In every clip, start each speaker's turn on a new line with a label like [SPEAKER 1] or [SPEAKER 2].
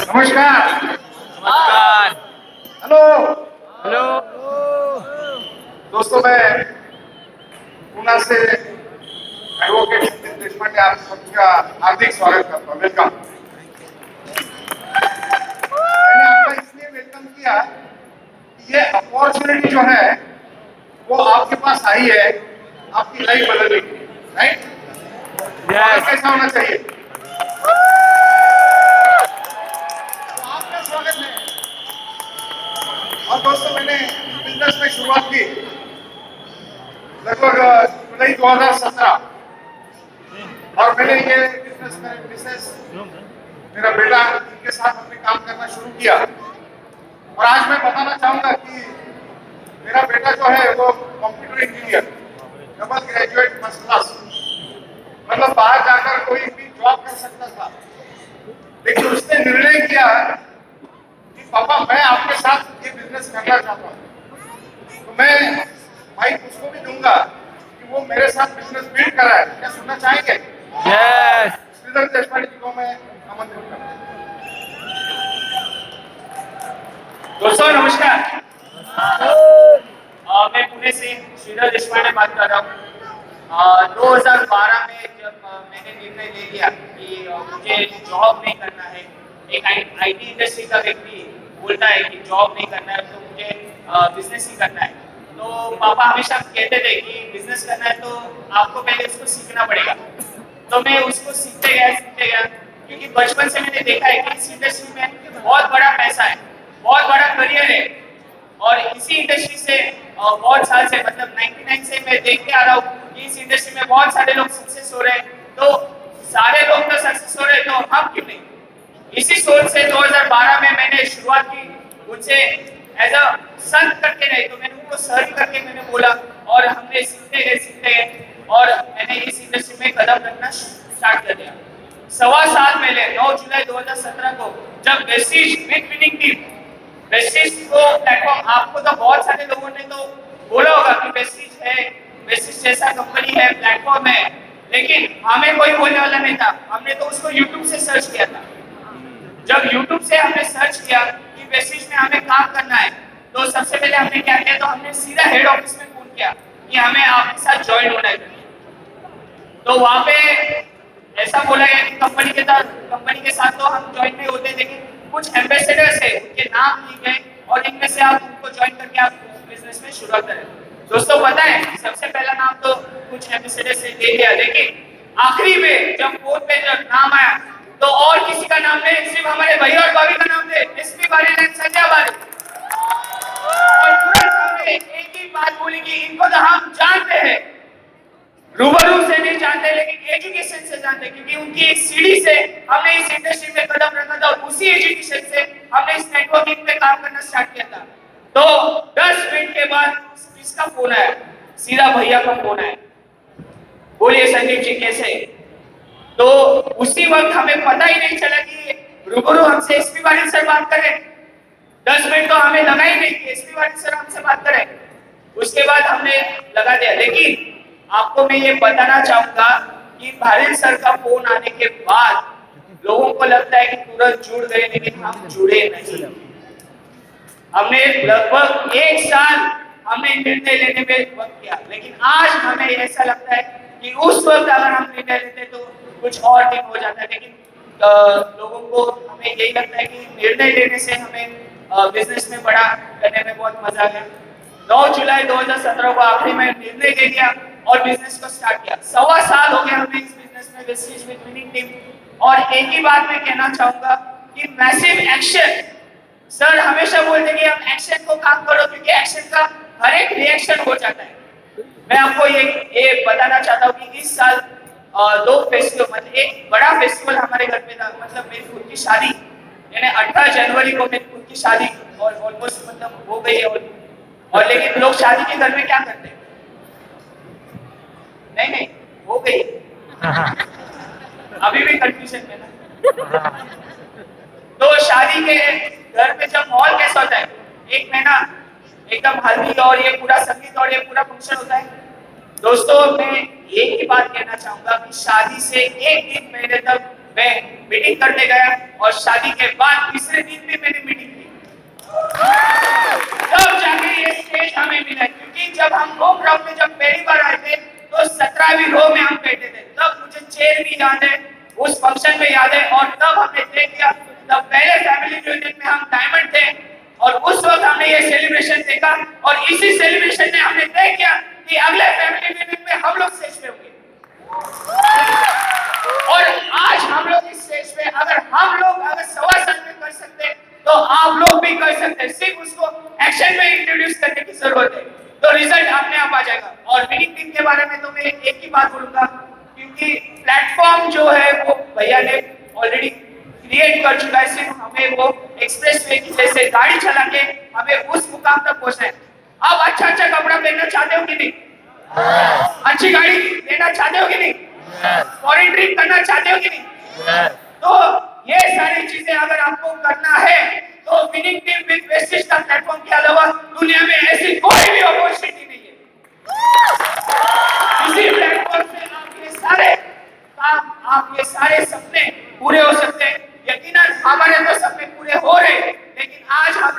[SPEAKER 1] नमस्कार।
[SPEAKER 2] नमस्कार।
[SPEAKER 1] Hello
[SPEAKER 2] hello.
[SPEAKER 1] दोस्तों, मैं पूना से एडवोकेट सतीश देशपांडे आप सबका हार्दिक स्वागत करता हूँ। वेलकम। मैंने आपका इसलिए वेलकम किया कि ये अपॉर्चुनिटी जो है वो आपके पास आई है आपकी लाइफ बदलने की, राइट? स्वागत
[SPEAKER 2] यस।
[SPEAKER 1] कैसा होना चाहिए? तो आपका स्वागत है। और दोस्तों, मैंने बिजनेस में शुरुआत की लगभग जुलाई 2017 और मैंने ये बिजनेस में मिसेस मेरा बेटा इनके साथ हमने काम करना शुरू किया। और आज मैं बताना चाहूंगा कि मेरा बेटा जो है वो computer engineer, double graduate first class, मतलब बाहर जाकर कोई भी जॉब कर सकता था, लेकिन उसने निर्णय किया कि पापा मैं आपके साथ ये बिजनेस करना चाहता हूँ। तो मैं माइक उसको भी दूंगा कि वो मेरे साथ बिजनेस बिल्ड कराए। क्या सुनना चाहेंगे?
[SPEAKER 2] यस।
[SPEAKER 1] श्रीधर देशपांडे जी को मैं आमंत्रित करता हूं।
[SPEAKER 3] दोस्तों नमस्कार। मैं पुणे से श्रीधर देशपांडे बात कर रहा हूँ। 2012 में जब मैंने निर्णय ले लिया कि मुझे जॉब नहीं करना है, एक आईटी इंडस्ट्री का व्यक्ति बोलता है कि जॉब नहीं करना है तो मुझे बिजनेस ही करना है। तो पापा हमेशा कहते थे कि बिजनेस करना है तो आपको पहले उसको सीखना पड़ेगा। तो मैं उसको सीखते गया क्योंकि बचपन से मैंने देखा है कि इस इंडस्ट्री में बहुत बड़ा पैसा है, बहुत बड़ा करियर है। और इसी इंडस्ट्री से बहुत साल से, मतलब 99 से मैं देख के आ रहा हूँ कि इस इंडस्ट्री में बहुत सारे लोग सक्सेस हो रहे हैं। तो सारे लोग तो सक्सेस हो रहे हैं तो हम क्यों नहीं? इसी सोच से 2012 में मैंने शुरुआत की। उनसे एज अ सन करके नहीं तो मैंने उनको सर करके मैंने बोला और हमने सीखते गए और मैंने इस इंडस्ट्री में कदम रखना स्टार्ट कर दिया। 1.25 साल पहले 9 जुलाई 2017 को जब Vestige with winning team, Vestige को प्लेटफॉर्म, आपको तो बहुत सारे लोगों ने तो बोला होगा कि वेस्टिज है, वेस्टिज जैसा कंपनी है, प्लेटफॉर्म है, लेकिन हमें कोई बोलने वाला नहीं था। हमने तो उसको यूट्यूब से सर्च किया था। जब यूट्यूब से हमने सर्च किया कि वेस्टिज में हमें काम करना है तो सबसे पहले हमने क्या किया, तो हमने सीधा हेड ऑफिस में फोन किया कि हमें आपके साथ ज्वाइन होना है। तो वहाँ पे ऐसा बोला गया कि कंपनी के साथ तो हम ज्वाइन नहीं होते, लेकिन कुछ एम्बेसडर्स है उनके नाम लिए गए और इनमें से आप उनको ज्वाइन करके आप बिजनेस में शुरुआत करें। दोस्तों पता है सबसे पहला नाम तो कुछ एम्बेसडर्स से ले लिया, लेकिन आखिरी में जब फोन पे जब नाम आया तो और किसी का नाम नहीं, सिर्फ हमारे भैया और भाभी का नाम थे, एसपी बारे एंड संजय बारे। और तुरंत हमने एक ही बात बोली कि इनको तो हम जानते हैं, रूबरू से नहीं जानते लेकिन एजुकेशन से जानते, क्योंकि उनकी एक सीढ़ी से हमने इस इंडस्ट्री में कदम रखा था और उसी एजुकेशन से हमने इस नेटवर्किंग पे काम करना स्टार्ट किया था। तो 10 मिनट के बाद किसका फोन आया? सीधा भैया का फोन आया। बोलिए संजीव जी कैसे? तो उसी वक्त हमें पता ही नहीं चला कि रूबरू हमसे एसपी वाणी सर बात करें। 10 मिनट तो हमें लगा ही नहीं कि एसपी वाणी सर हमसे बात करें। उसके बाद हमने लगा दिया। लेकिन आपको मैं ये बताना चाहूंगा कि भारिन सर का फोन आने के बाद लोगों को लगता है कि तुरंत जुड़ गए, लेकिन हम जुड़े नहीं। हमने लगभग 1 साल हमने निर्णय लेने में वक्त किया, लेकिन आज हमें ऐसा लगता है कि उस वक्त अगर हम निर्णय लेते तो कुछ और दिन हो जाता है। लेकिन लोगों को हमें यही लगता है कि निर्णय लेने से हमें बिजनेस में बड़ा करने में बहुत मजा आ गया। 9 जुलाई 2017 को आखिरी में निर्णय ले लिया और बिजनेस को स्टार्ट किया। 1.25 साल हो गया हमें इस बिजनेस में, वेस्टिज विद विनिंग टीम। और एक ही बात मैं कहना चाहूंगा कि मैसिव एक्शन। सर हमेशा बोलते कि आप एक्शन को काम करो, क्योंकि एक्शन का हर एक रिएक्शन हो जाता है। मैं आपको ये बताना चाहता हूँ कि इस साल 2 फेस्टिवल, मतलब एक बड़ा फेस्टिवल हमारे घर पे था, मतलब मेरी खुद की शादी, यानी 18 जनवरी को मेरी खुद की शादी और ऑलमोस्ट मतलब हो गई है। और लेकिन लोग शादी के घर में क्या करते हैं? नहीं हो गई, अभी भी कंफ्यूजन में ना। तो शादी के घर में जब माहौल कैसा होता है, एक महीना एकदम हल्दी और ये पूरा संगीत और ये पूरा फंक्शन होता है। दोस्तों मैं एक ही बात कहना चाहूंगा कि शादी से एक दिन पहले तक मैं मीटिंग करने गया और शादी के बाद तीसरे दिन भी मैंने मीटिंग की। तब जाके ये स्टेज हमें मिला, क्योंकि जब हम होम ग्राउंड में जब पहली बार आए थे तो 17वीं रो में हम बैठे थे। तब मुझे चेयर भी याद है, उस फंक्शन में याद है, और तब हमने देख लिया, तब पहले फैमिली यूनियन में हम डायमंड थे और उस वक्त हमने ये सेलिब्रेशन देखा और इसी सेलिब्रेशन में हमने तय किया कि अगले फैमिली यूनियन में हम लोग स्टेज पे होंगे। और आज हम लोग इस स्टेज पे अगर हम लोग अगर 1.25 साल में कर सकते तो आप लोग भी कर सकते हैं। सिर्फ उसको एक्शन में इंट्रोड्यूस करने की जरूरत है, तो रिजल्ट अपने आप आ जाएगा। और विनिंग टीम के बारे में तो मैं एक ही बात बोलूंगा, क्योंकि प्लेटफॉर्म जो है वो भैया ने ऑलरेडी क्रिएट कर चुका है। सिर्फ हमें वो एक्सप्रेस वे की जैसे गाड़ी चला के हमें उस मुकाम तक पहुंचना है। अब अच्छा कपड़ा पहनना चाहते हो कि नहीं? अच्छी गाड़ी लेना चाहते हो कि नहीं? फॉरेन ट्रिप करना चाहते हो कि नहीं? तो ये सारी चीजें अगर आपको करना है तो विनिंग टीम विद वेस्टेज का प्लेटफॉर्म के अलावा दुनिया में ऐसी कोई भी अपॉर्चुनिटी नहीं है। इसी प्लेटफॉर्म से आप ये सारे काम, आप ये सारे सपने पूरे हो सकते हैं। यकीनन हमारे तो सपने पूरे हो रहे हैं, लेकिन आज हम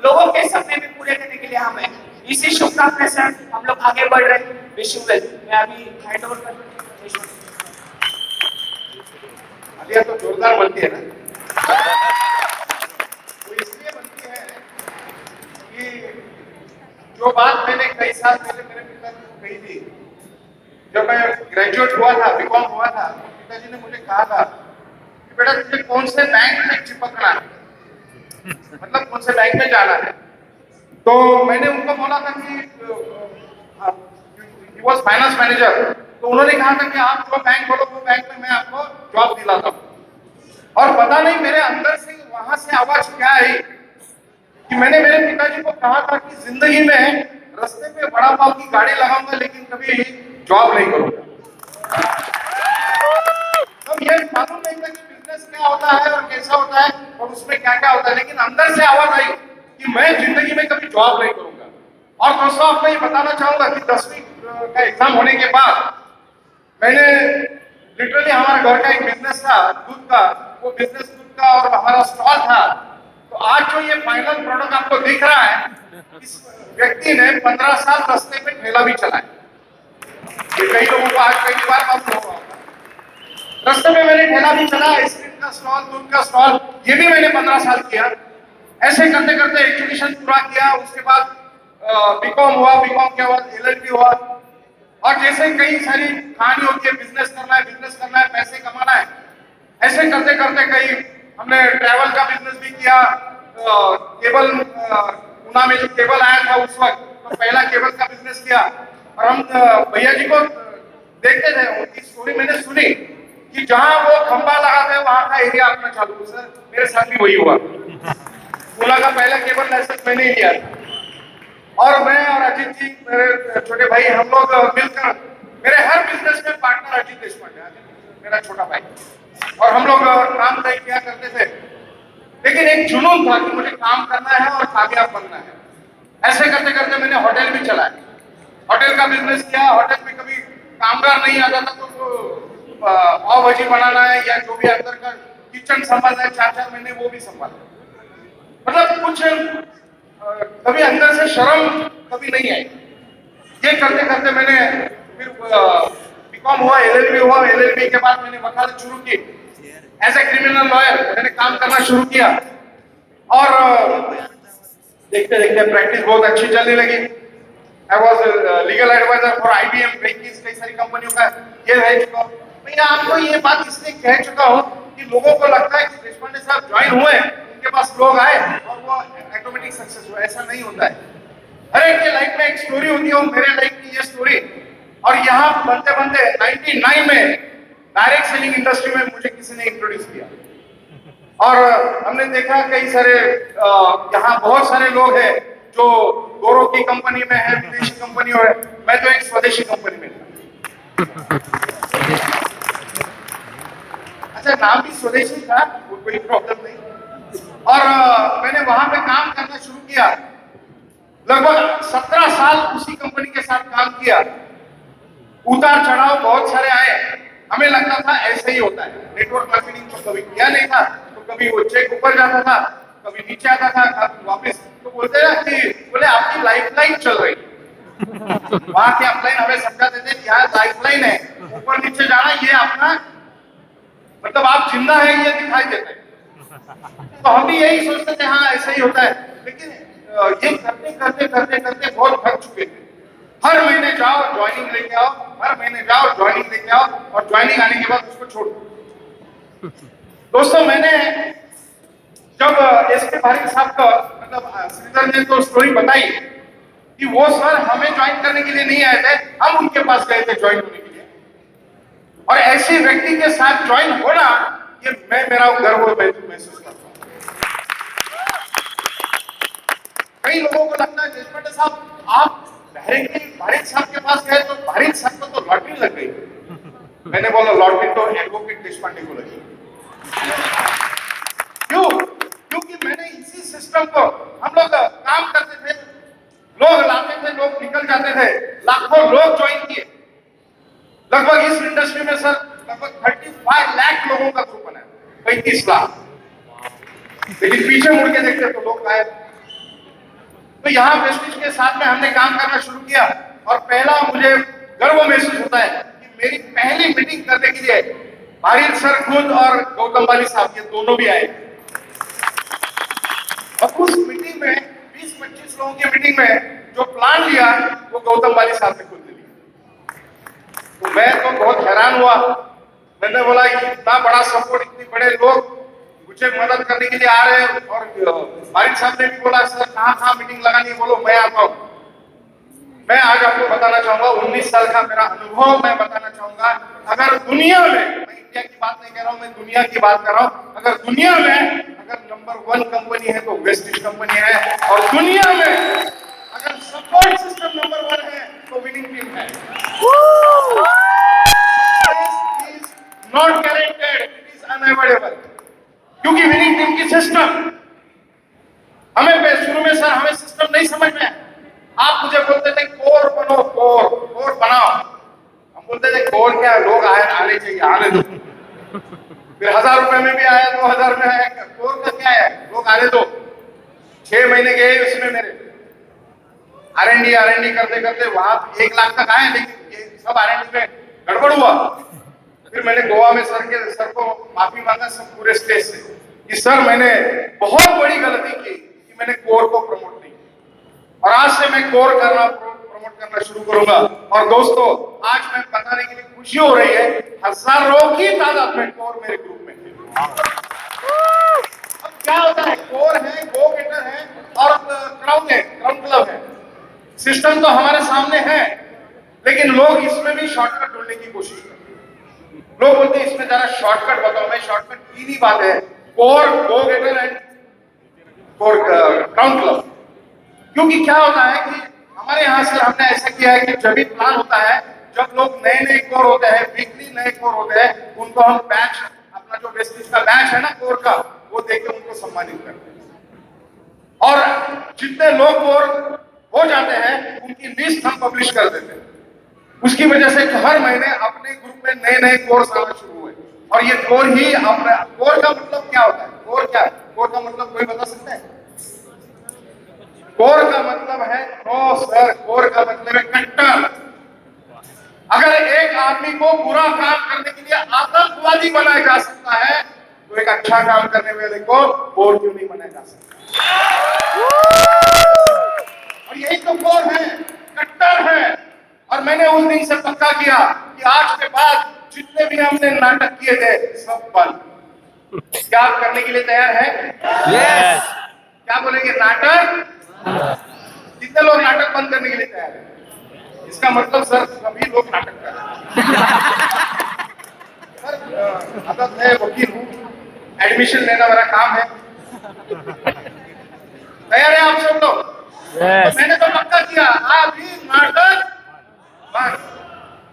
[SPEAKER 3] लोगों के सपने भी पूरे करने के लिए हम हैं। इसी शुभकामना से हम लोग आगे बढ़ रहे हैं। Wish you well. मैं अभी हैंड ओवर कर
[SPEAKER 1] अलिया तो जोरदार बनती है ना, वो इसलिए बनती है कि जो बात मैंने कई साल पहले मेरे पिताजी को कही थी, जब मैं ग्रेजुएट हुआ था, बीकॉम हुआ था, पिताजी ने मुझे कहा था कि बेटा तुझे कौन से बैंक में चिपकना है, मतलब कौन से बैंक में जाना है। तो मैंने उनको बोला था कि ही वाज फाइनेंस मैनेजर, तो उन्होंने कहा था कि आप जो बैंक बोलो वो बैंक में मैं आपको जॉब दिलाता हूँ। और पता नहीं मेरे अंदर से वहां से आवाज क्या आई कि मैंने मेरे पिताजी को कहा था कि जिंदगी में रास्ते पे बड़ा पाव की गाड़ी लगाऊंगा लेकिन कभी जॉब नहीं करूंगा। तो ये मालूम नहीं था कि बिजनेस क्या होता है और कैसा होता है और उसमें क्या क्या होता है, लेकिन अंदर से आवाज आई कि मैं जिंदगी में कभी जॉब नहीं करूंगा। और दोस्तों आपको ये बताना चाहूंगा कि 10वीं का एग्जाम होने के बाद मैंने लिटरली हमारे घर का एक बिजनेस था दूध का, वो बिजनेस दूध का और हमारा स्टॉल था। तो आज जो ये फाइनल प्रोडक्ट आपको दिख रहा है, इस व्यक्ति ने 15 साल रास्ते पे ठेला भी चलाया। ये कई लोगों को आज पहली बार मालूम होगा। रास्ते में मैंने ठेला भी चला, आइसक्रीम का स्टॉल, दूध का स्टॉल, ये भी मैंने 15 साल किया। ऐसे करते करते एजुकेशन पूरा किया, उसके बाद बीकॉम हुआ, बीकॉम के बाद एलएलबी हुआ। और जैसे कई सारी कहानी होती है, बिजनेस करना है, पैसे कमाना है, ऐसे करते करते कई हमने ट्रैवल का बिजनेस भी किया। केबल पूना में जो केबल आया था उस वक्त, तो पहला केबल का बिजनेस किया। और हम भैया जी को देखते थे, उनकी स्टोरी मैंने सुनी कि जहां वो खंबा लगा था वहां का एरिया अपना चालू हुआ। सर मेरे साथ भी वही हुआ, पूना का पहला केबल लाइसेंस मैंने ही लिया। और मैं और अजीत जी मेरे छोटे भाई, हम लोग मिलकर, मेरे हर बिजनेस में पार्टनर अजीत देशपांडे, अजीत मेरा छोटा भाई, और हम लोग काम तय किया करते थे। लेकिन एक जुनून था कि मुझे काम करना है और कामयाब बनना है। ऐसे करते करते मैंने होटल भी चलाया, होटल का बिजनेस किया। होटल में कभी कामगार नहीं आता था तो पाव भाजी बनाना है या जो भी अंदर का किचन संभालना है, 4-4 महीने वो भी संभाला। मतलब कुछ कभी अंदर से शर्म कभी नहीं आई। ये करते करते मैंने फिर बीकॉम हुआ, एलएलबी हुआ, एलएलबी के बाद मैंने वकालत शुरू की। एज ए क्रिमिनल लॉयर मैंने काम करना शुरू किया और देखते देखते प्रैक्टिस बहुत अच्छी चलने लगी। I was legal advisor for IBM, कई सारी कंपनियों का ये रह चुका हूँ। मैं आपको ये बात इसलिए कह चुका हूँ कि लोगों को लगता है कि देशपांडे साहब ज्वाइन हुए, उनके पास लोग आए और वो ऑटोमेटिक सक्सेस हुआ, ऐसा नहीं होता है। हर एक के लाइफ में एक स्टोरी होती है, मेरे लाइफ की ये स्टोरी। और यहाँ बनते बनते 99 में डायरेक्ट सेलिंग इंडस्ट्री में मुझे किसी ने इंट्रोड्यूस किया और हमने देखा कई सारे यहाँ बहुत सारे लोग हैं जो गोरों की कंपनी में है, विदेशी कंपनी में है। मैं तो एक स्वदेशी कंपनी में था। अच्छा, नाम भी स्वदेशी था, कोई प्रॉब्लम नहीं। और मैंने वहां पे काम करना शुरू किया। लगभग 17 साल उसी कंपनी के साथ काम किया। उतार चढ़ाव बहुत सारे आए। हमें लगता था ऐसे ही होता है। नेटवर्क मार्केटिंग तो कभी किया नहीं था, तो कभी वो चेक ऊपर जाता था, कभी नीचे आता था, कभी वापस। तो बोलते ना कि बोले आपकी लाइफलाइन चल रही है। वहां की अपलाइन हमें समझाते थे कि यहाँ लाइफलाइन है, ऊपर नीचे जाना ये अपना मतलब आप जिंदा है ये दिखाई देता है। तो हम भी यही सोचते थे हाँ ऐसा ही होता है, लेकिन ये करते करते करते करते बहुत थक चुके थे। हर महीने जाओ ज्वाइनिंग लेके आओ, हर महीने जाओ ज्वाइनिंग लेके आओ, और ज्वाइनिंग आने के बाद उसको छोड़ दो। दोस्तों मैंने जब एसके पारिक साहब का मतलब श्रीधर ने तो स्टोरी बताई कि वो सर हमें ज्वाइन करने के लिए नहीं आए थे, हम उनके पास गए थे ज्वाइन होने के लिए। और ऐसे व्यक्ति के साथ ज्वाइन होना ये मैं मेरा गर्व महसूस करता हूँ। कई लोगों को लगता है देशपांडे साहब आप पारिक साहब के पास गए तो पारिक साहब को तो लॉटरी लग गई। मैंने बोला लॉटरी तो एडवोकेट देशपांडे को लगी। क्यों? क्योंकि मैंने इसी सिस्टम को हम लोग काम करते थे, लोग लाते थे, लोग निकल जाते थे, लाखों लोग ज्वाइन किए। लगभग इस इंडस्ट्री में सर लगभग 35 लाख लोगों का ग्रुप बना है, 35 लाख। लेकिन पीछे मुड़ के देखते तो लोग गायब। तो यहाँ प्रेस्टीज के साथ में हमने काम करना शुरू किया, और पहला मुझे गर्व महसूस होता है कि मेरी पहली मीटिंग करने के लिए पारिक सर खुद और गौतम बाली साहब ये दोनों भी आए। और उस मीटिंग में 20-25 लोगों की मीटिंग में जो प्लान लिया वो गौतम बाली साहब ने खुद लिया। तो मैं तो बहुत हैरान हुआ। मैंने बोला इतना बड़ा सपोर्ट, इतने बड़े लोग मुझे मदद करने के लिए आ रहे हैं। और पारिक साहब ने भी बोला सर कहाँ मीटिंग लगानी है, बोलो मैं आता हूँ। मैं आज आपको बताना चाहूंगा 19 साल का मेरा अनुभव मैं बताना चाहूंगा। अगर दुनिया में, मैं इंडिया की बात नहीं कर रहा हूं, मैं दुनिया की बात कर रहा हूं, अगर दुनिया में अगर नंबर 1 कंपनी है तो वेस्टिज कंपनी है, और दुनिया में अगर सपोर्ट सिस्टम नंबर 1 है तो विनिंग टीम है। Not guaranteed, it is unavoidable. क्योंकि विनिंग टीम की सिस्टम हमें शुरू में सर हमें सिस्टम नहीं समझ में। आप मुझे बोलते थे कोर बनो, कोर बनाओ। हम बोलते थे कोर क्या, लोग आने चाहिए, आने दो। फिर 1000 रुपए में भी आया, 2000 में आया, कोर का क्या है, लोग आने दो। 6 महीने गए उसमें मेरे R&D करते करते वहां 1 लाख तक आए, लेकिन ये सब R&D में गड़बड़ हुआ। फिर मैंने गोवा में सर को माफी मांगा सब पूरे स्टेज से कि सर मैंने बहुत बड़ी गलती की कि मैंने कोर को प्रमोट नहीं किया, और आज से मैं कोर प्रमोट करना शुरू करूंगा। और दोस्तों आज मैं बताने के लिए खुशी हो रही है, हजारों की तादाद में कोर मेरे ग्रुप में है। अब क्या होता है, कोर है, गो गेटर है, और क्राउन क्लब है। सिस्टम तो हमारे सामने है, लेकिन लोग इसमें भी शॉर्टकट ढूंढने की कोशिश करते हैं। लोग बोलते हैं इसमें जरा शॉर्टकट बताओ। मैं शॉर्टकट की नहीं बात है, core, go getter and core crown club. क्योंकि क्या होता है कि हमारे यहाँ से हमने ऐसा किया है कि जब भी प्लान होता है, जब लोग नए कोर होते हैं, वीकली नए कोर होते हैं, उनको हम बैच, अपना जो वेस्टिज का बैच है ना कोर का, वो देके उनको सम्मानित करते हैं। और जितने लोग कोर हो जाते हैं उनकी लिस्ट हम पब्लिश कर देते हैं। उसकी वजह से हर महीने अपने ग्रुप में नए कोर्स आना शुरू हुए। और ये कोर ही अपना, कोर का मतलब क्या होता है, कोर क्या है, कोर का मतलब कोई बता सकता है? कोर का मतलब है नो सर, कोर का मतलब है कट्टर। अगर एक आदमी को बुरा काम करने के लिए आतंकवादी बनाया जा सकता है, तो एक अच्छा काम करने वाले को कोर क्यों नहीं बनाया जा सकता? और यही तो कोर है, कट्टर है। और मैंने उस दिन से पक्का किया कि आज के बाद जितने भी हमने नाटक किए थे सब बंद। क्या आप करने के लिए तैयार हैं?
[SPEAKER 2] यस।
[SPEAKER 1] क्या बोलेंगे? नाटक? कितने लोग नाटक बंद करने के लिए तैयार हैं? इसका मतलब सर सभी लोग नाटक कर रहे हैं। सर आदत है, वकील हूँ, एडमिशन लेना मेरा काम है। तैयार है आप सब लोग? तो मैंने तो पक्का किया अभी नाटक बंद।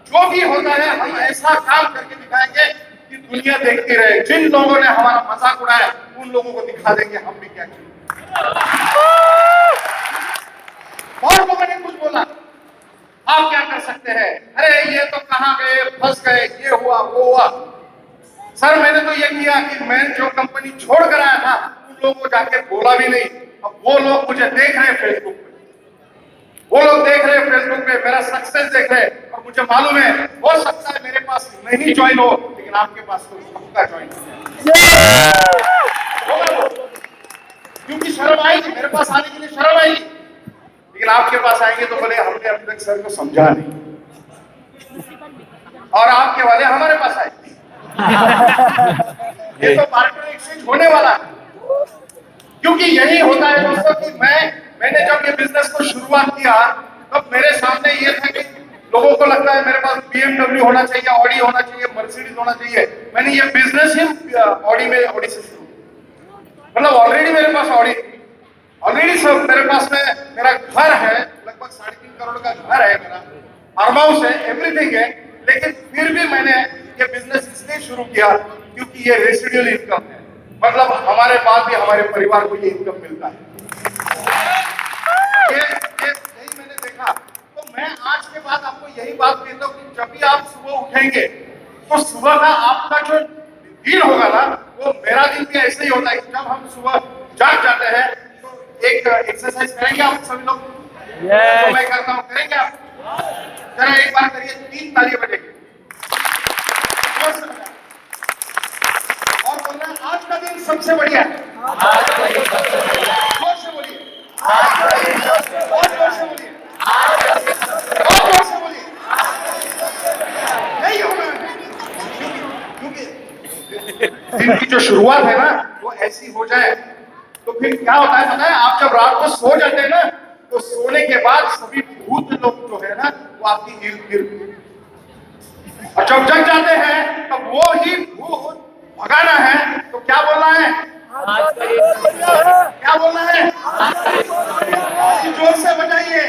[SPEAKER 1] जो भी होता है हम ऐसा काम करके दिखाएंगे कि दुनिया देखती रहे। जिन लोगों ने हमारा मजाक उड़ाया उन लोगों को दिखा देंगे हम भी क्या किए। और लोगों ने कुछ बोला, आप क्या कर सकते हैं, अरे ये तो कहां गए, फंस गए, ये हुआ वो हुआ। सर मैंने तो ये किया कि मैं जो कंपनी छोड़ कर आया था उन लोगों को जाके बोला भी नहीं। अब वो लोग मुझे देख रहे हैं फेसबुक पे, वो लोग देख रहे हैं फेसबुक पे, मेरा सक्सेस देख रहे हैं और मुझे मालूम है हो सकता है मेरे पास नहीं ज्वाइन हो लेकिन आपके पास तो पक्का ज्वाइन हो। क्योंकि शर्म आएगी, मेरे पास आने के लिए शर्म आएगी, लेकिन आपके पास आएंगे तो बोले हमने अभी तक सर को समझा नहीं, और आपके वाले हमारे पास आएंगे। ये तो पार्टनर एक्सचेंज होने वाला है। क्योंकि यही होता है दोस्तों कि मैंने जब ये बिजनेस को शुरुआत किया तब मेरे सामने ये था कि लोगों को लगता है मेरे पास BMW होना चाहिए, ऑडी होना चाहिए, मर्सिडीज होना चाहिए। मैंने ये बिजनेस ही ऑडी से शुरू, मतलब ऑलरेडी मेरे पास ऑडी, ऑलरेडी सब मेरे पास में मेरा घर है, लगभग 3.5 करोड़ का घर है, मेरा फार्म हाउस है, एवरीथिंग है, लेकिन फिर भी मैंने ये बिजनेस इसलिए शुरू किया क्योंकि ये रेसिडुअल इनकम है, मतलब हमारे बाद भी हमारे परिवार को ये इनकम मिलता है। ये यही मैंने देखा, तो मैं आज के बाद आपको यही बात कहता हूँ कि जब भी आप सुबह उठेंगे तो सुबह का आपका जो दिन होगा ना, वो मेरा दिन भी ऐसे ही होता है। जब हम सुबह जाग जाते हैं तो एक एक्सरसाइज करेंगे आप सभी लोग, तो मैं करता हूँ, करेंगे आप? जरा एक बार करिए, 3 ताली बजेगी और बोलना आज का दिन सबसे बढ़िया है। जोर से बोलिए, और जोर से बोलिए, और जोर से बोलिए। नहीं होगा क्योंकि दिन की जो शुरुआत है ना वो ऐसी हो जाए तो फिर क्या होता है पता है? आप जब रात को सो जाते हैं ना तो सोने के बाद सभी भूत लोग जो है ना वो आपकी इर्द गिर्द, और जब जग जाते हैं तब वो ही भूत भगाना है तो क्या बोलना है? क्या बोलना है? जोर से बजाइए।